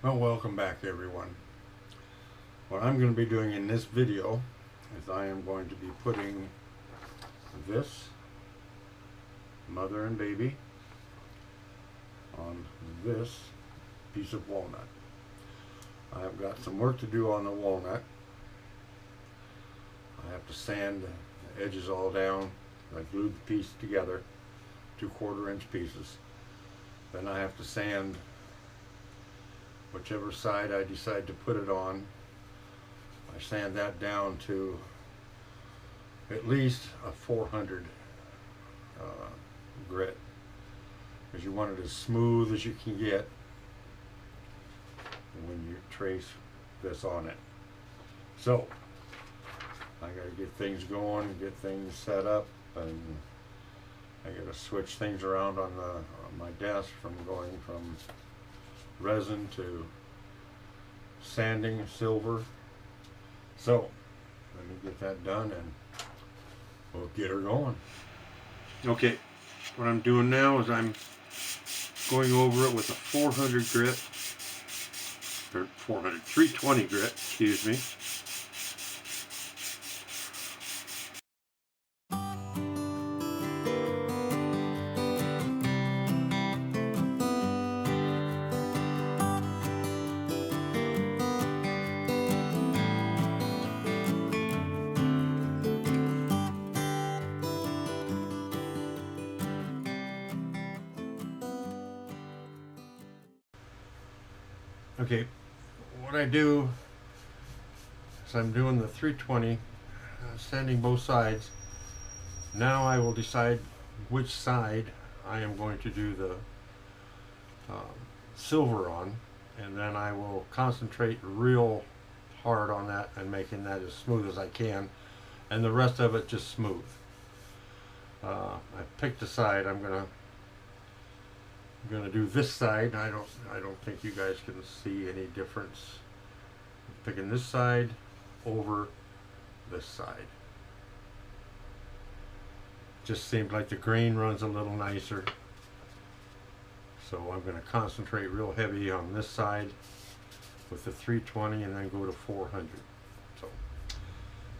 Well, welcome back everyone. What I'm going to be doing in this video is I am going to be putting this mother and baby on this piece of walnut. I have got some work to do on the walnut. I have to sand the edges all down. I glued the piece together, 2/4 inch pieces. Then I have to sand whichever side I decide to put it on. I sand that down to at least a 400 grit, because you want it as smooth as you can get when you trace this on it. So I got to get things going, get things set up, and I got to switch things around on my desk from going from resin to sanding silver. So let me get that done and we'll get her going. Okay, what I'm doing now is I'm going over it with a 400 grit, or 320 grit, excuse me. Okay, what I do is I'm doing the 320, sanding both sides. Now I will decide which side I am going to do the silver on, and then I will concentrate real hard on that and making that as smooth as I can, and the rest of it just smooth. I picked a side. I'm gonna do this side. I don't think you guys can see any difference. I'm picking this side over this side. Just seems like the grain runs a little nicer. So I'm going to concentrate real heavy on this side with the 320 and then go to 400. So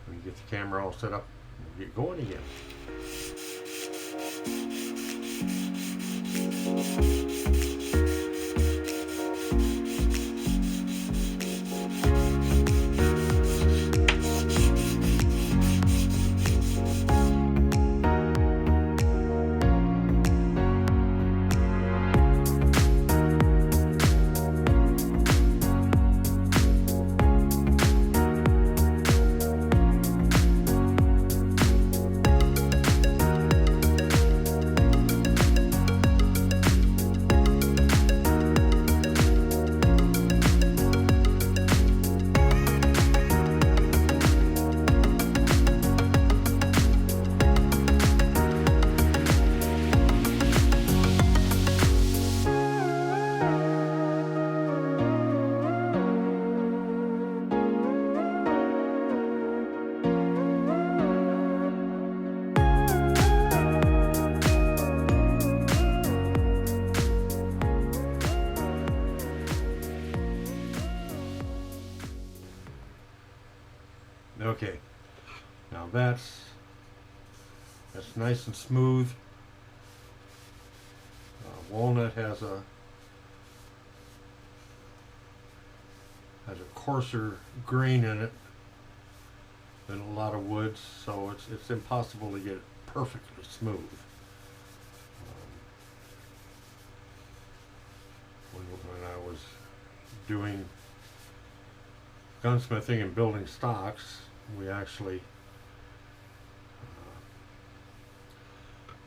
let me get the camera all set up and we'll get going again. Okay, now that's nice and smooth. Walnut has a coarser grain in it than a lot of woods, so it's impossible to get it perfectly smooth. When I was doing gunsmithing and building stocks, we actually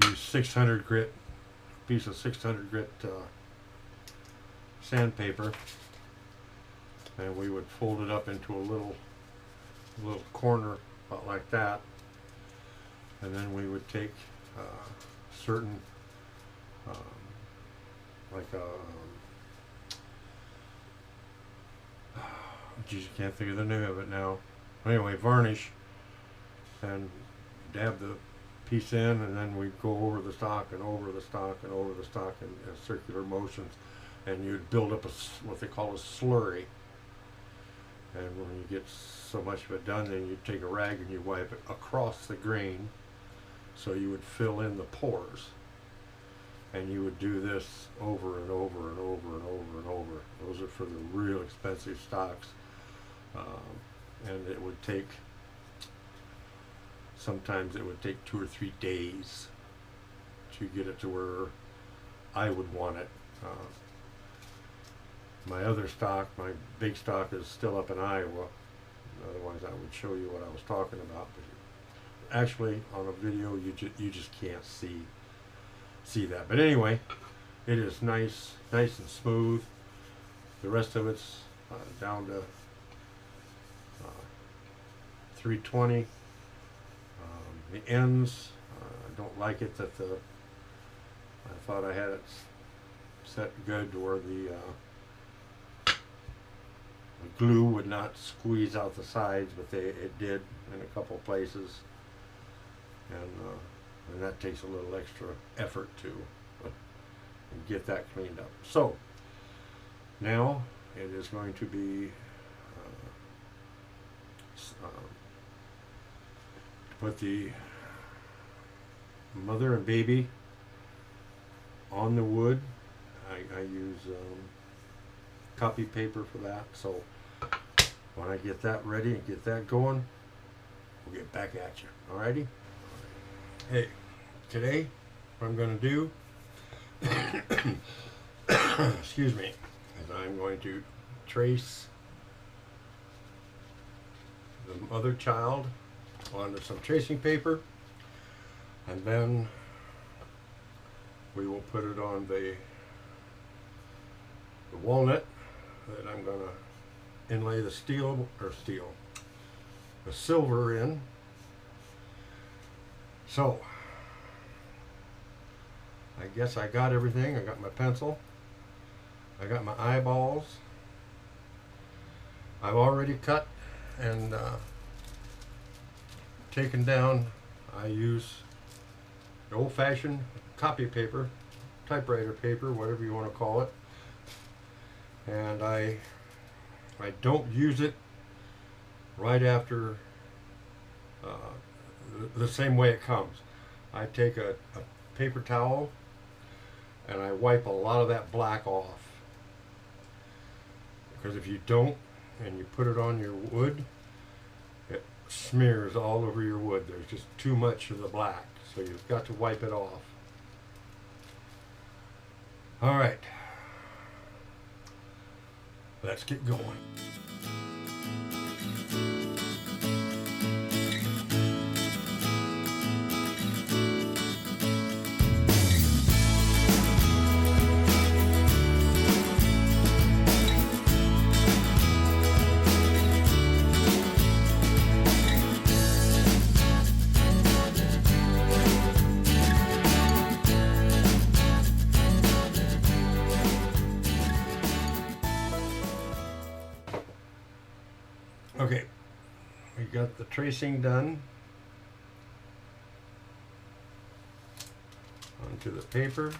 used 600 grit, a piece of 600 grit sandpaper, and we would fold it up into a little corner about like that, and then we would take certain geez, I can't think of the name of it now. Anyway, varnish, and dab the piece in, and then we'd go over the stock and over the stock and over the stock in circular motions and you'd build up what they call a slurry. And when you get so much of it done, then you take a rag and you wipe it across the grain, so you would fill in the pores. And you would do this over and over and over and over and over. Those are for the real expensive stocks. And it would take, sometimes it would take 2 or 3 days to get it to where I would want it. My other stock, my big stock, is still up in Iowa. Otherwise I would show you what I was talking about. But actually on a video you just can't see that. But anyway, it is nice and smooth. The rest of it's down to 320. The ends, I don't like it that I thought I had it set good to where the glue would not squeeze out the sides, but it did in a couple of places, and that takes a little extra effort to get that cleaned up. So now it is going to be put the mother and baby on the wood. I use copy paper for that, so when I get that ready and get that going, we'll get back at you. Alrighty? Hey, today what I'm going to do excuse me, is I'm going to trace the mother child onto some tracing paper, and then we will put it on the walnut that I'm going to inlay the the silver in. So I guess I got everything. I got my pencil, I got my eyeballs. I've already cut and taken down. I use the old-fashioned copy paper, typewriter paper, whatever you want to call it, and I don't use it right after the same way it comes. I take a paper towel and I wipe a lot of that black off, because if you don't and you put it on your wood, it smears all over your wood. There's just too much of the black, so you've got to wipe it off. All right, let's get going. Okay, we got the tracing done onto the paper.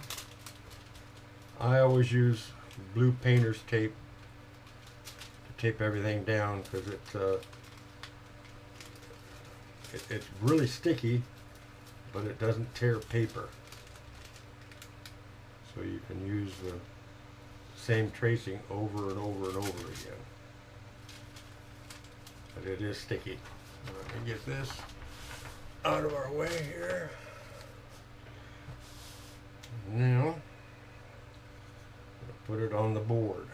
I always use blue painter's tape to tape everything down, because it's really sticky, but it doesn't tear paper. So you can use the same tracing over and over and over again. But it is sticky. Let me get this out of our way here. Now, put it on the board.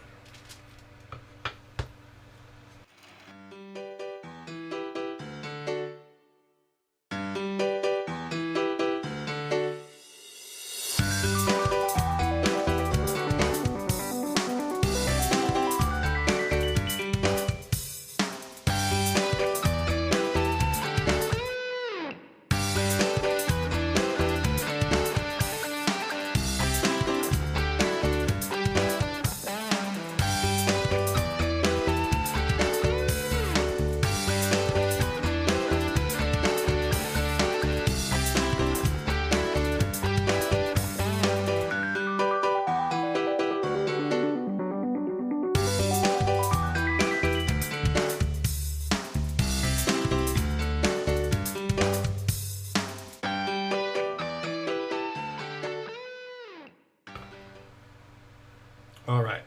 All right,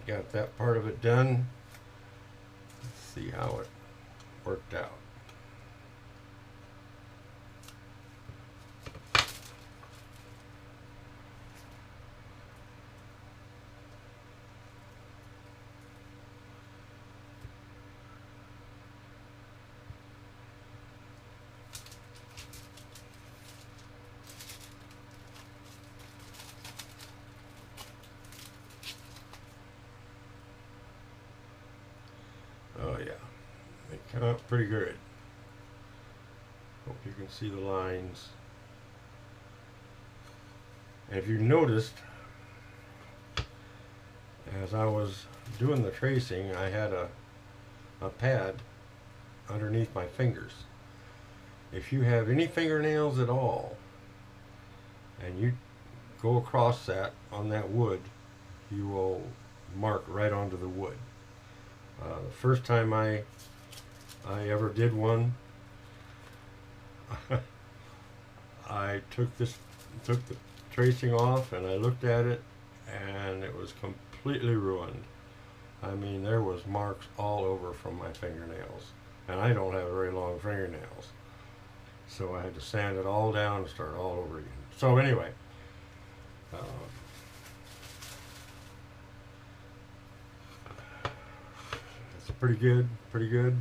got that part of it done. Let's see how it worked out. Oh yeah, it came out pretty good. Hope you can see the lines. And if you noticed, as I was doing the tracing, I had a pad underneath my fingers. If you have any fingernails at all, and you go across that on that wood, you will mark right onto the wood. The first time I ever did one, I took the tracing off and I looked at it, and it was completely ruined. I mean, there was marks all over from my fingernails, and I don't have very long fingernails, so I had to sand it all down and start all over again. So anyway, it's pretty good, pretty good.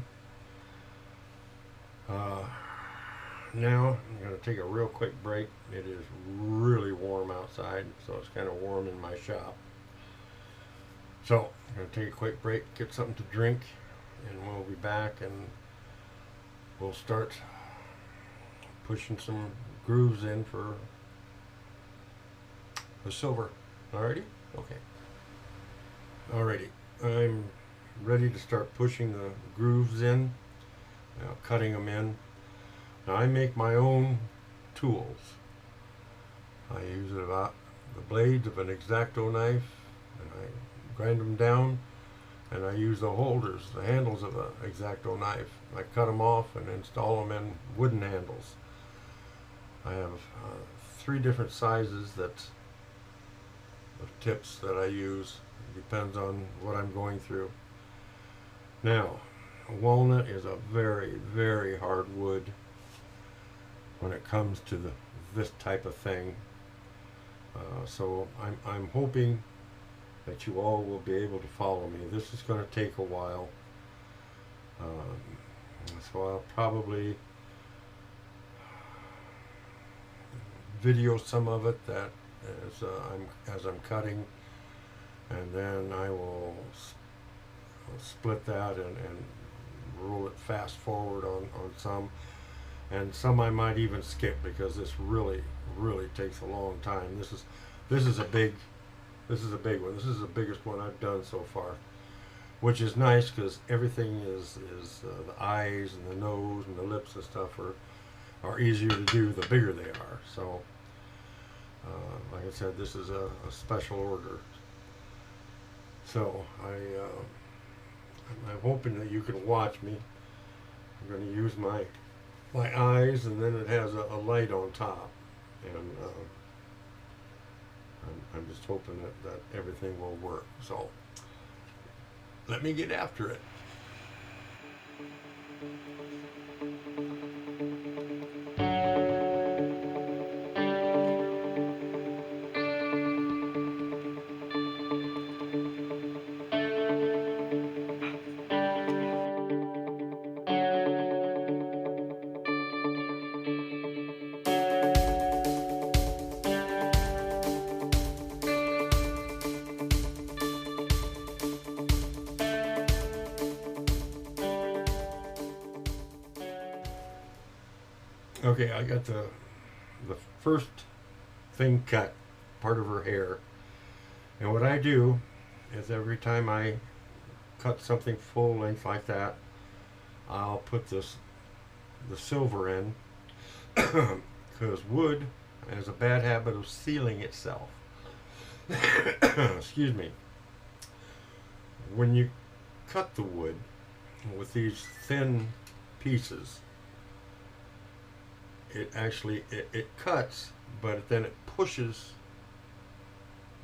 Now I'm going to take a real quick break. It is really warm outside, so it's kind of warm in my shop. So I'm going to take a quick break, get something to drink, and we'll be back and we'll start pushing some grooves in for the silver. Alrighty? Okay. Alrighty. I'm ready to start pushing the grooves in, cutting them in. Now I make my own tools. I use the blades of an X-Acto knife, and I grind them down, and I use the holders, the handles of an X-Acto knife. I cut them off and install them in wooden handles. I have 3 different sizes of tips that I use. It depends on what I'm going through. Now, walnut is a very, very hard wood when it comes to this type of thing. So I'm hoping that you all will be able to follow me. This is going to take a while. So I'll probably video some of it that as I'm cutting, and then I will split that and roll it fast forward on some, and some I might even skip because this really takes a long time. This is a big one. This is the biggest one I've done so far, which is nice because everything is the eyes and the nose and the lips and stuff are easier to do the bigger they are. So like I said, this is a special order. So I'm hoping that you can watch me. I'm going to use my eyes, and then it has a light on top, and I'm just hoping that everything will work. So let me get after it. Okay, I got the first thing cut, part of her hair. And what I do is every time I cut something full length like that, I'll put the silver in, because wood has a bad habit of sealing itself. Excuse me. When you cut the wood with these thin pieces, it actually it cuts, but then it pushes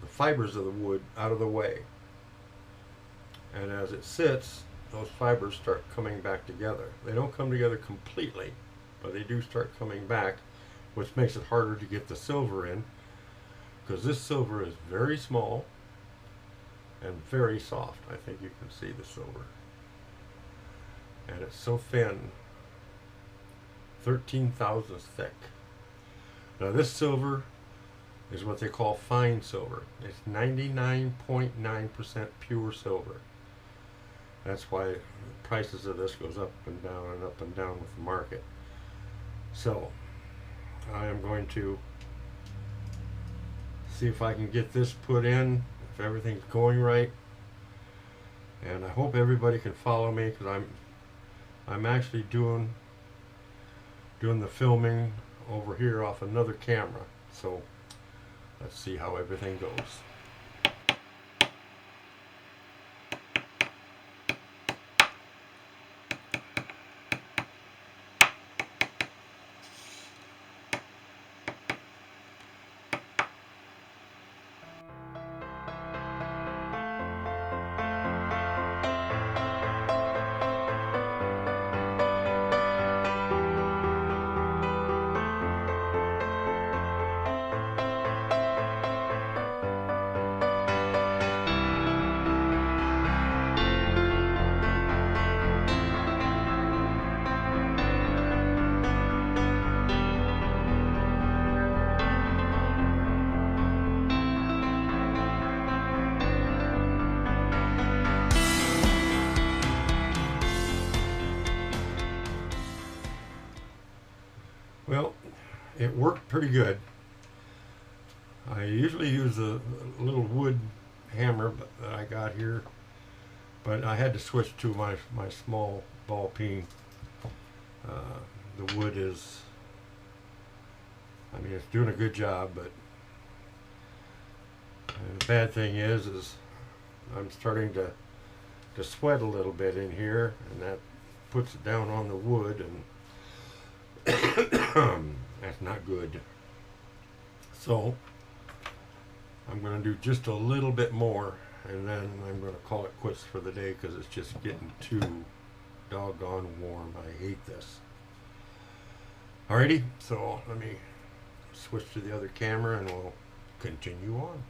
the fibers of the wood out of the way. And as it sits, those fibers start coming back together. They don't come together completely, but they do start coming back, which makes it harder to get the silver in, because this silver is very small and very soft. I think you can see the silver. And it's so thin, 13 thousandths thick. Now this silver is what they call fine silver. It's 99.9% pure silver. That's why the prices of this goes up and down and up and down with the market. So I am going to see if I can get this put in, if everything's going right. And I hope everybody can follow me, because I'm actually doing the filming over here off another camera. So let's see how everything goes. Well, it worked pretty good. I usually use a little wood hammer that I got here, but I had to switch to my small ball peen. The wood is, I mean, it's doing a good job, but the bad thing is I'm starting to sweat a little bit in here, and that puts it down on the wood, and that's not good. So I'm going to do just a little bit more, and then I'm going to call it quits for the day, because it's just getting too doggone warm. I hate this. Alrighty, so let me switch to the other camera and we'll continue on.